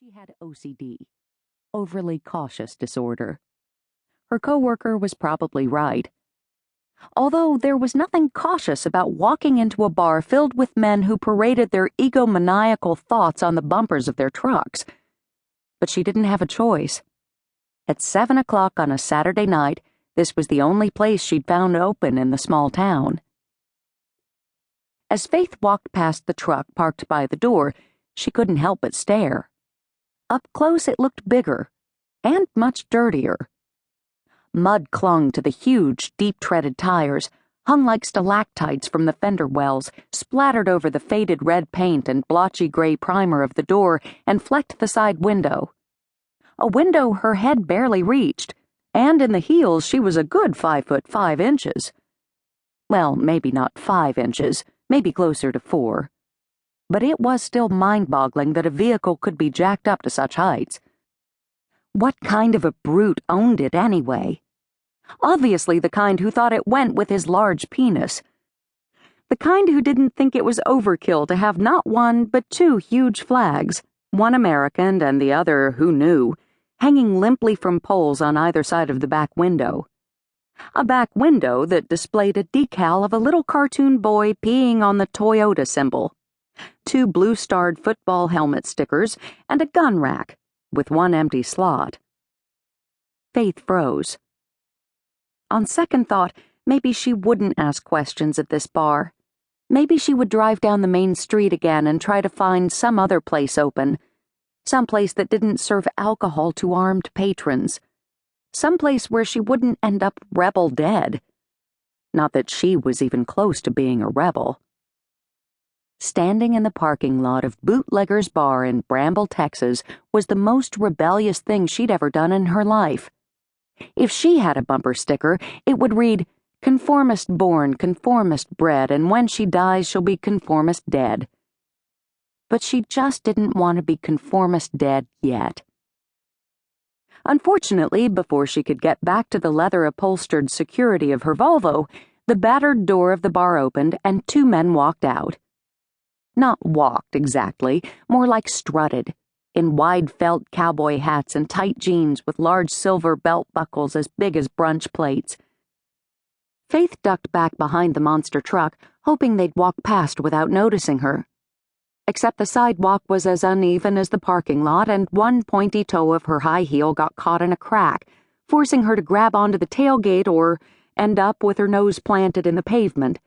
She had OCD, overly cautious disorder. Her coworker was probably right. Although there was nothing cautious about walking into a bar filled with men who paraded their egomaniacal thoughts on the bumpers of their trucks. But she didn't have a choice. At 7 o'clock on a Saturday night, this was the only place she'd found open in the small town. As Faith walked past the truck parked by the door, she couldn't help but stare. Up close it looked bigger, and much dirtier. Mud clung to the huge, deep-treaded tires, hung like stalactites from the fender wells, splattered over the faded red paint and blotchy gray primer of the door, and flecked the side window. A window her head barely reached, and in the heels she was a good 5'5". Well, maybe not 5 inches, maybe closer to 4. But it was still mind-boggling that a vehicle could be jacked up to such heights. What kind of a brute owned it anyway? Obviously the kind who thought it went with his large penis. The kind who didn't think it was overkill to have not one but 2 huge flags, one American and the other who knew, hanging limply from poles on either side of the back window. A back window that displayed a decal of a little cartoon boy peeing on the Toyota symbol, 2 blue-starred football helmet stickers, and a gun rack, with 1 empty slot. Faith froze. On second thought, maybe she wouldn't ask questions at this bar. Maybe she would drive down the main street again and try to find some other place open. Some place that didn't serve alcohol to armed patrons. Some place where she wouldn't end up rebel dead. Not that she was even close to being a rebel. Standing in the parking lot of Bootlegger's Bar in Bramble, Texas, was the most rebellious thing she'd ever done in her life. If she had a bumper sticker, it would read, "Conformist born, conformist bred, and when she dies she'll be conformist dead." But she just didn't want to be conformist dead yet. Unfortunately, before she could get back to the leather-upholstered security of her Volvo, the battered door of the bar opened and 2 men walked out. Not walked, exactly, more like strutted, in wide felt cowboy hats and tight jeans with large silver belt buckles as big as brunch plates. Faith ducked back behind the monster truck, hoping they'd walk past without noticing her. Except the sidewalk was as uneven as the parking lot, and 1 pointy toe of her high heel got caught in a crack, forcing her to grab onto the tailgate or end up with her nose planted in the pavement.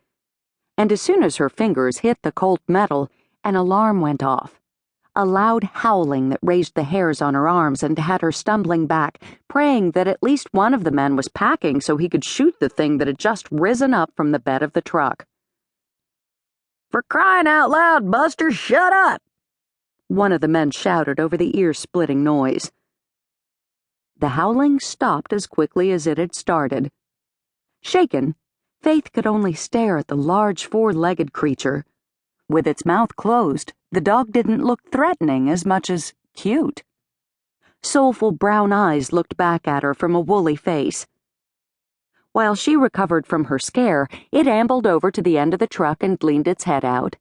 And as soon as her fingers hit the cold metal, an alarm went off. A loud howling that raised the hairs on her arms and had her stumbling back, praying that at least one of the men was packing so he could shoot the thing that had just risen up from the bed of the truck. "For crying out loud, Buster, shut up!" one of the men shouted over the ear-splitting noise. The howling stopped as quickly as it had started. Shaken, Faith could only stare at the large 4-legged creature. With its mouth closed, the dog didn't look threatening as much as cute. Soulful brown eyes looked back at her from a woolly face. While she recovered from her scare, it ambled over to the end of the truck and leaned its head out.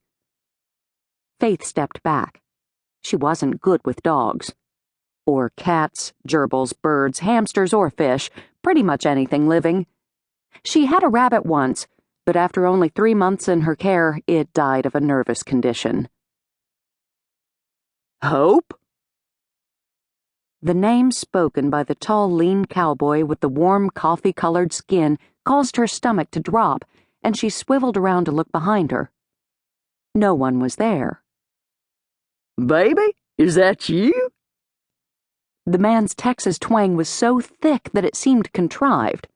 Faith stepped back. She wasn't good with dogs. Or cats, gerbils, birds, hamsters, or fish, pretty much anything living. She had a rabbit once, but after only 3 months in her care, it died of a nervous condition. "Hope?" The name spoken by the tall, lean cowboy with the warm, coffee-colored skin caused her stomach to drop, and she swiveled around to look behind her. No one was there. "Baby, is that you?" The man's Texas twang was so thick that it seemed contrived.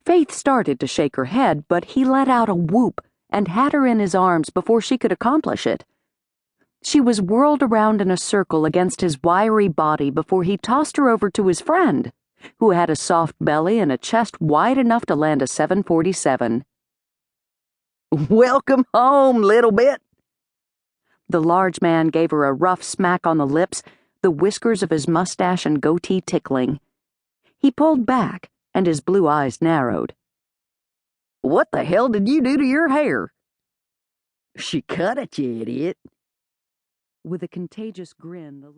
Faith started to shake her head, but he let out a whoop and had her in his arms before she could accomplish it. She was whirled around in a circle against his wiry body before he tossed her over to his friend, who had a soft belly and a chest wide enough to land a 747. "Welcome home, little bit." The large man gave her a rough smack on the lips, the whiskers of his mustache and goatee tickling. He pulled back, and his blue eyes narrowed. "What the hell did you do to your hair?" "She cut it, you idiot." With a contagious grin, the